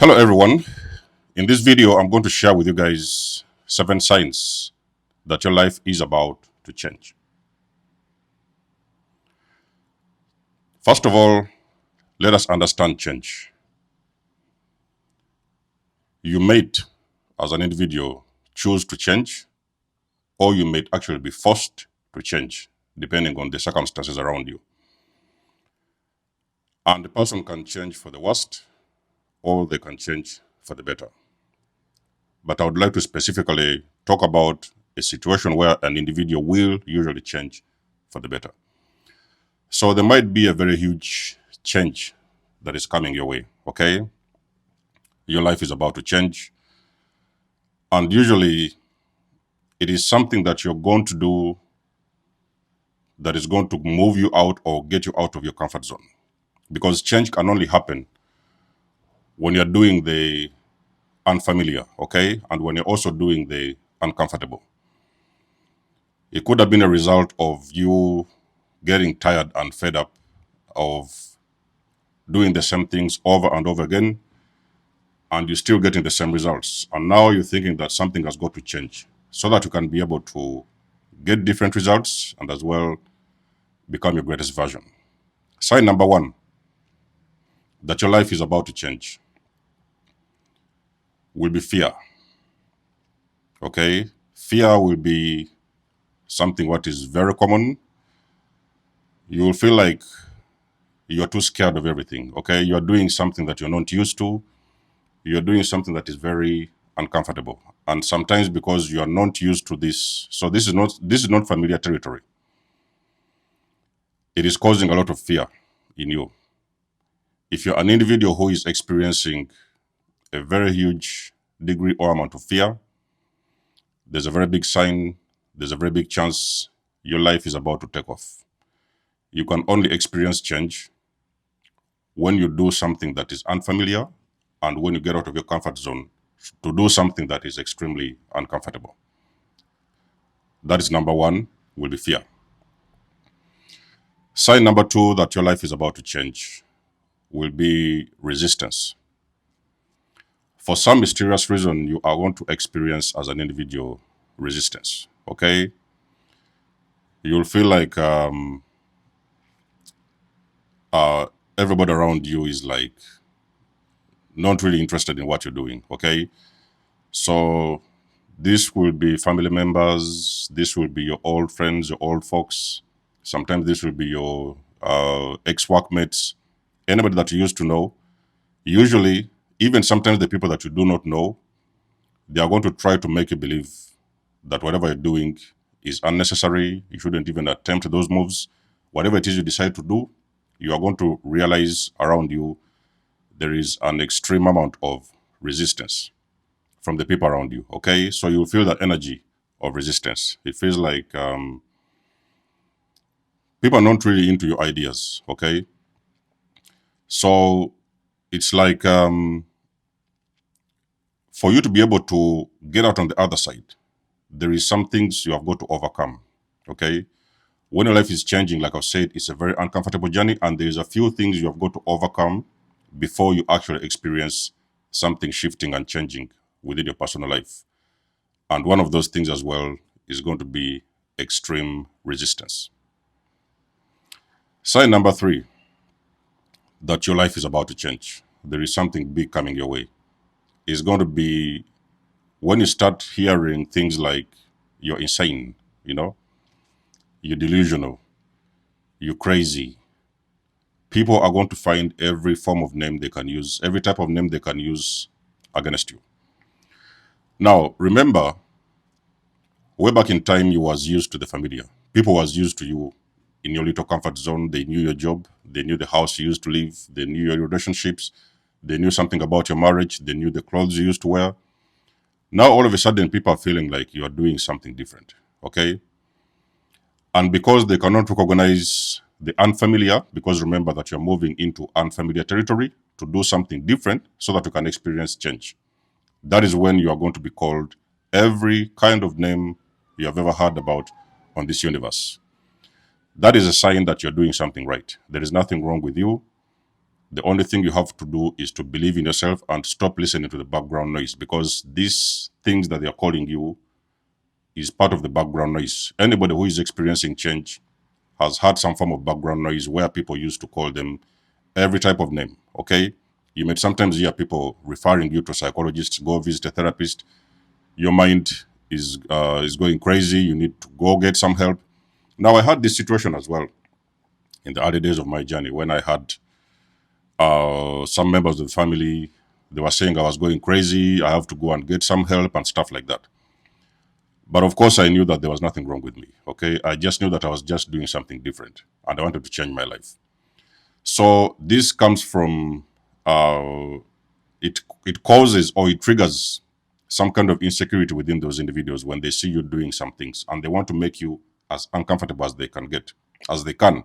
Hello everyone. In this video, I'm going to share with you guys 7 signs that your life is about to change. First of all, let us understand change. You might, as an individual, choose to change, or you might actually be forced to change, depending on the circumstances around you. And the person can change for the worst, or they can change for the better. But I would like to specifically talk about a situation where an individual will usually change for the better. So there might be a very huge change that is coming your way, okay? Your life is about to change. And usually it is something that you're going to do that is going to move you out or get you out of your comfort zone. Because change can only happen when you're doing the unfamiliar, okay? And when you're also doing the uncomfortable. It could have been a result of you getting tired and fed up of doing the same things over and over again, and you're still getting the same results. And now you're thinking that something has got to change so that you can be able to get different results and as well become your greatest version. Sign number 1, that your life is about to change, will be fear. Okay? Fear will be something what is very common. You will feel like you're too scared of everything. Okay? You're doing something that you're not used to. You're doing something that is very uncomfortable. And sometimes because you are not used to this, so this is not familiar territory. It is causing a lot of fear in you. If you're an individual who is experiencing a very huge degree or amount of fear, there's a very big sign, there's a very big chance your life is about to take off. You can only experience change when you do something that is unfamiliar and when you get out of your comfort zone to do something that is extremely uncomfortable. That is number 1, will be fear. Sign number 2 that your life is about to change will be resistance. For some mysterious reason, you are going to experience as an individual resistance, okay? You'll feel like everybody around you is like not really interested in what you're doing, okay? So this will be family members, this will be your old friends, your old folks. Sometimes this will be your ex-workmates, anybody that you used to know. Usually, even sometimes the people that you do not know, they are going to try to make you believe that whatever you're doing is unnecessary. You shouldn't even attempt those moves. Whatever it is you decide to do, you are going to realize around you there is an extreme amount of resistance from the people around you, okay? So you'll feel that energy of resistance. It feels like people are not really into your ideas, okay? So it's like for you to be able to get out on the other side, there is some things you have got to overcome, okay? When your life is changing, like I've said, it's a very uncomfortable journey, and there's a few things you have got to overcome before you actually experience something shifting and changing within your personal life. And one of those things as well is going to be extreme resistance. Sign number 3, that your life is about to change. There is something big coming your way. It's going to be when you start hearing things like you're insane, you're delusional, you're crazy. People are going to find every form of name they can use, every type of name they can use against you. Now, remember, way back in time, you was used to the familiar. People was used to you in your little comfort zone. They knew your job. They knew the house you used to live. They knew your relationships. They knew something about your marriage. They knew the clothes you used to wear. Now, all of a sudden, people are feeling like you are doing something different, okay? And because they cannot recognize the unfamiliar, because remember that you're moving into unfamiliar territory to do something different so that you can experience change. That is when you are going to be called every kind of name you have ever heard about on this universe. That is a sign that you're doing something right. There is nothing wrong with you. The only thing you have to do is to believe in yourself and stop listening to the background noise, because these things that they are calling you is part of the background noise. Anybody who is experiencing change has had some form of background noise where people used to call them every type of name. Okay, you may sometimes hear people referring you to psychologists, go visit a therapist. Your mind is going crazy. You need to go get some help. Now, I had this situation as well in the early days of my journey when I had some members of the family. They were saying I was going crazy. I have to go and get some help and stuff like that. But of course, I knew that there was nothing wrong with me. Okay, I just knew that I was just doing something different, and I wanted to change my life. So this comes from it causes or it triggers some kind of insecurity within those individuals when they see you doing some things, and they want to make you as uncomfortable as they can,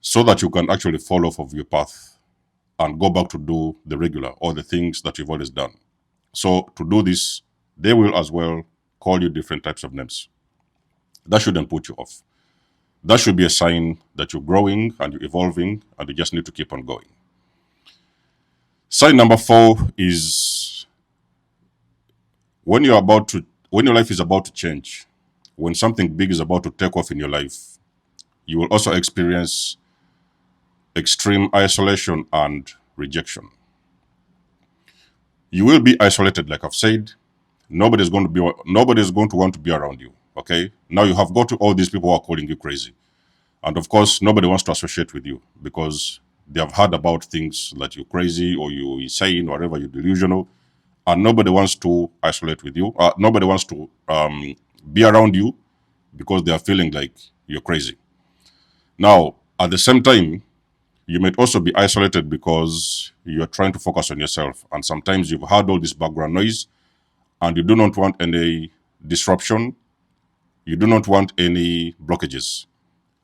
so that you can actually fall off of your path and go back to do the regular or the things that you've always done. So to do this, they will as well call you different types of names. That shouldn't put you off. That should be a sign that you're growing and you're evolving, and you just need to keep on going. Sign number 4 is when your life is about to change, when something big is about to take off in your life, you will also experience extreme isolation and rejection. You will be isolated, like I've said. Nobody's going to want to be around you. Okay, now you have got to all these people who are calling you crazy, and of course nobody wants to associate with you because they have heard about things that you're crazy or you're insane or whatever, you're delusional, and nobody wants to isolate with you. Nobody wants to be around you because they are feeling like you're crazy. Now, at the same time, you might also be isolated because you're trying to focus on yourself, and sometimes you've heard all this background noise and you do not want any disruption, you do not want any blockages,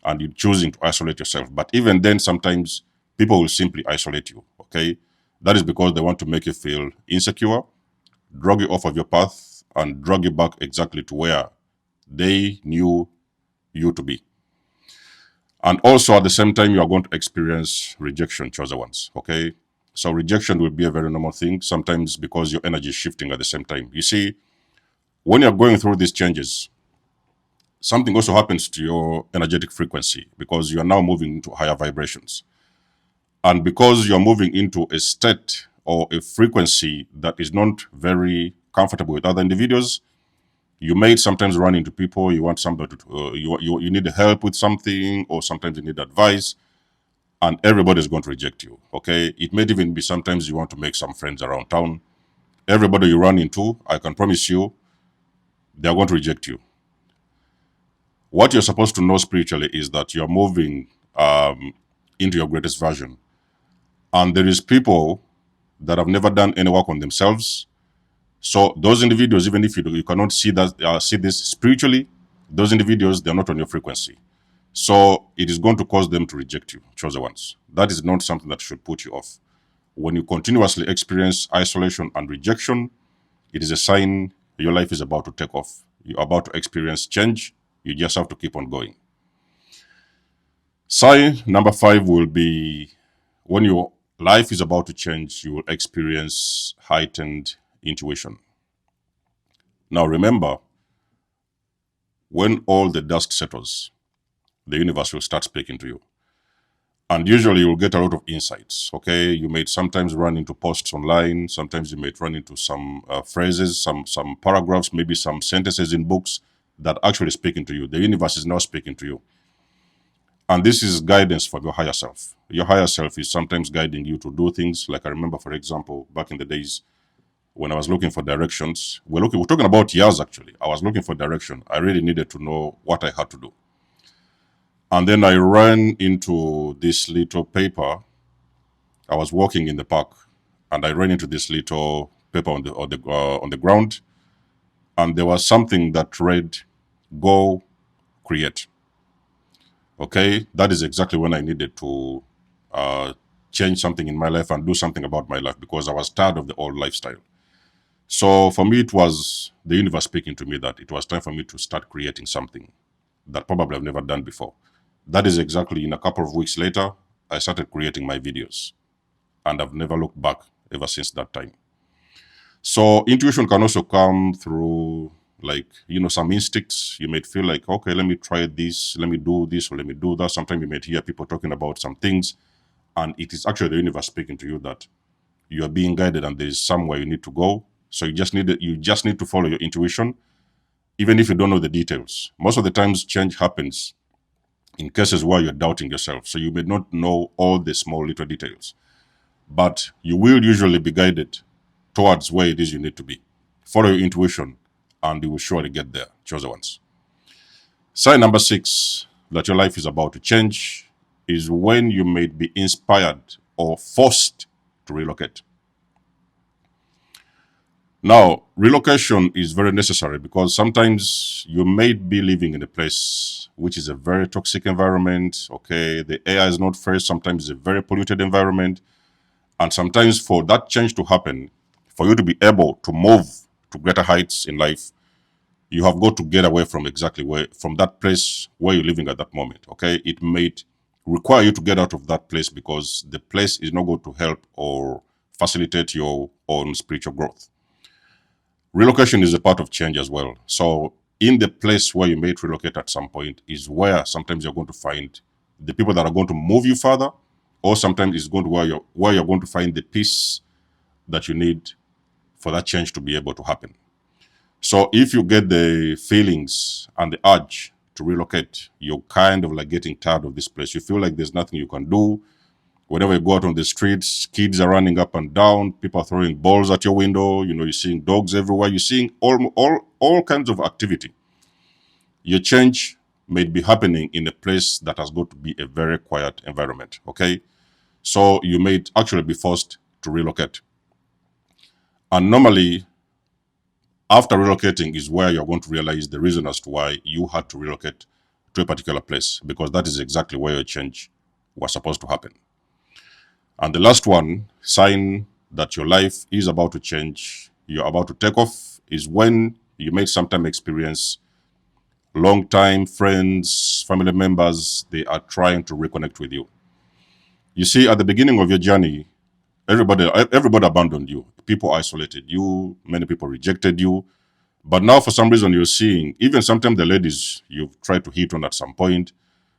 and you're choosing to isolate yourself. But even then, sometimes people will simply isolate you, okay? That is because they want to make you feel insecure, drag you off of your path, and drag you back exactly to where they knew you to be. And also, at the same time, you are going to experience rejection, chosen ones, okay? So rejection will be a very normal thing, sometimes because your energy is shifting at the same time. You see, when you're going through these changes, something also happens to your energetic frequency because you are now moving into higher vibrations. And because you're moving into a state or a frequency that is not very comfortable with other individuals, you may sometimes run into people, you want somebody to, you need help with something, or sometimes you need advice, and everybody's going to reject you, okay? It may even be sometimes you want to make some friends around town. Everybody you run into, I can promise you, they're going to reject you. What you're supposed to know spiritually is that you're moving into your greatest version. And there is people that have never done any work on themselves. So those individuals, even if you cannot see this spiritually, those individuals, they're not on your frequency. So it is going to cause them to reject you, chosen ones. That is not something that should put you off. When you continuously experience isolation and rejection, it is a sign your life is about to take off. You're about to experience change. You just have to keep on going. Sign number 5 will be when your life is about to change, you will experience heightened intuition. Now remember, when all the dust settles, the universe will start speaking to you. And usually you'll get a lot of insights, okay? You may sometimes run into posts online. Sometimes you may run into some phrases, some paragraphs, maybe some sentences in books that actually speaking to you. The universe is now speaking to you. And this is guidance from your higher self. Your higher self is sometimes guiding you to do things. Like I remember, for example, back in the days when I was looking for directions, we're talking about years actually. I was looking for direction. I really needed to know what I had to do. And then I ran into this little paper. I was walking in the park, and I ran into this little paper on the ground, and there was something that read, "Go create." Okay, that is exactly when I needed to change something in my life and do something about my life because I was tired of the old lifestyle. So for me, it was the universe speaking to me that it was time for me to start creating something that probably I've never done before. That is exactly in a couple of weeks later, I started creating my videos. And I've never looked back ever since that time. So intuition can also come through, like, some instincts. You might feel like, okay, let me try this, let me do this, or let me do that. Sometimes you might hear people talking about some things, and it is actually the universe speaking to you that you are being guided and there is somewhere you need to go. So you just need to follow your intuition, even if you don't know the details. Most of the times change happens in cases where you're doubting yourself. So you may not know all the small little details, but you will usually be guided towards where it is you need to be. Follow your intuition and you will surely get there, chosen ones. Sign number 6 that your life is about to change is when you may be inspired or forced to relocate. Now, relocation is very necessary because sometimes you may be living in a place which is a very toxic environment. Okay, the air is not fresh. Sometimes it's a very polluted environment. And sometimes for that change to happen, for you to be able to move to greater heights in life, you have got to get away from from that place where you're living at that moment. Okay, it may require you to get out of that place because the place is not going to help or facilitate your own spiritual growth. Relocation is a part of change as well. So in the place where you may relocate at some point is where sometimes you're going to find the people that are going to move you further, or sometimes it's going to where you're going to find the peace that you need for that change to be able to happen. So if you get the feelings and the urge to relocate, you're kind of like getting tired of this place. You feel like there's nothing you can do. Whenever you go out on the streets, kids are running up and down, people are throwing balls at your window, you're seeing dogs everywhere, you're seeing all kinds of activity. Your change may be happening in a place that has got to be a very quiet environment, okay? So you may actually be forced to relocate. And normally, after relocating is where you're going to realize the reason as to why you had to relocate to a particular place, because that is exactly where your change was supposed to happen. And the last one, sign that your life is about to change, you're about to take off, is when you may sometimes experience long-time friends, family members, they are trying to reconnect with you. You see, at the beginning of your journey, everybody abandoned you. People isolated you. Many people rejected you. But now, for some reason, you're seeing, even sometimes the ladies you've tried to hit on at some point,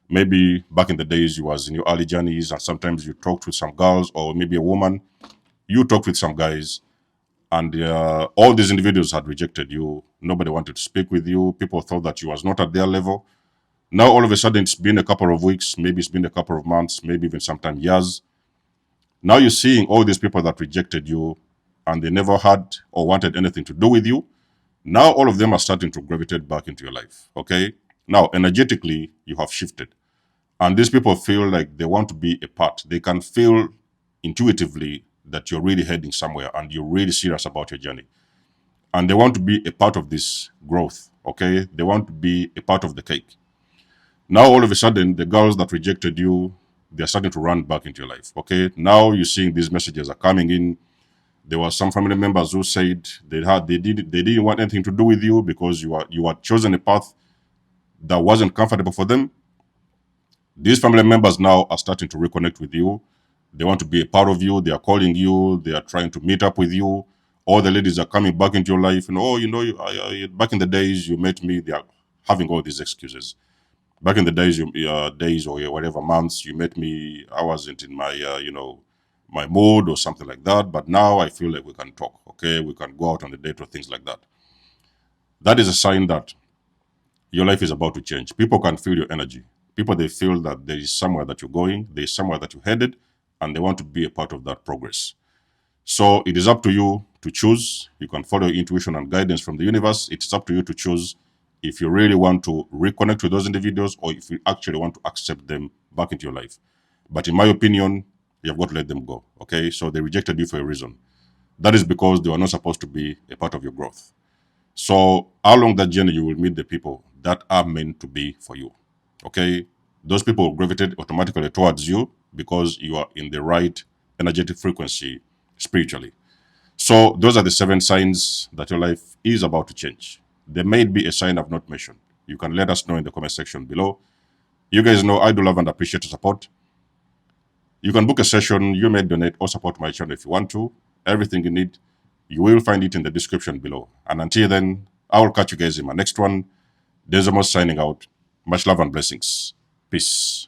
maybe back in the days you was in your early journeys and sometimes you talked with some girls, or maybe a woman, you talked with some guys, and all these individuals had rejected you. Nobody wanted to speak with you. People thought that you was not at their level. Now, all of a sudden, it's been a couple of weeks, maybe it's been a couple of months, maybe even sometimes years. Now you're seeing all these people that rejected you and they never had or wanted anything to do with you. Now all of them are starting to gravitate back into your life, okay? Now, energetically, you have shifted. And these people feel like they want to be a part. They can feel intuitively that you're really heading somewhere and you're really serious about your journey. And they want to be a part of this growth, okay? They want to be a part of the cake. Now, all of a sudden, the girls that rejected you, they're starting to run back into your life, okay? Now you're seeing these messages are coming in. There were some family members who said they didn't want anything to do with you because you had chosen a path that wasn't comfortable for them. These family members now are starting to reconnect with you. They want to be a part of you. They are calling you. They are trying to meet up with you. All the ladies are coming back into your life. Back in the days you met me, they are having all these excuses. Back in the days or whatever months you met me, I wasn't in my my mood or something like that. But now I feel like we can talk. Okay, we can go out on a date or things like that. That is a sign that your life is about to change. People can feel your energy. People, they feel that there is somewhere that you're going, there is somewhere that you're headed, and they want to be a part of that progress. So it is up to you to choose. You can follow your intuition and guidance from the universe. It's up to you to choose if you really want to reconnect with those individuals or if you actually want to accept them back into your life. But in my opinion, you have got to let them go. Okay, so they rejected you for a reason. That is because they were not supposed to be a part of your growth. So along that journey, you will meet the people that are meant to be for you. Okay, those people gravitate automatically towards you because you are in the right energetic frequency spiritually. So those are the 7 signs that your life is about to change. There may be a sign I've not mentioned. You can let us know in the comment section below. You guys know I do love and appreciate your support. You can book a session, you may donate or support my channel if you want to. Everything you need, you will find it in the description below. And until then, I will catch you guys in my next one. Desamos signing out. Much love and blessings. Peace.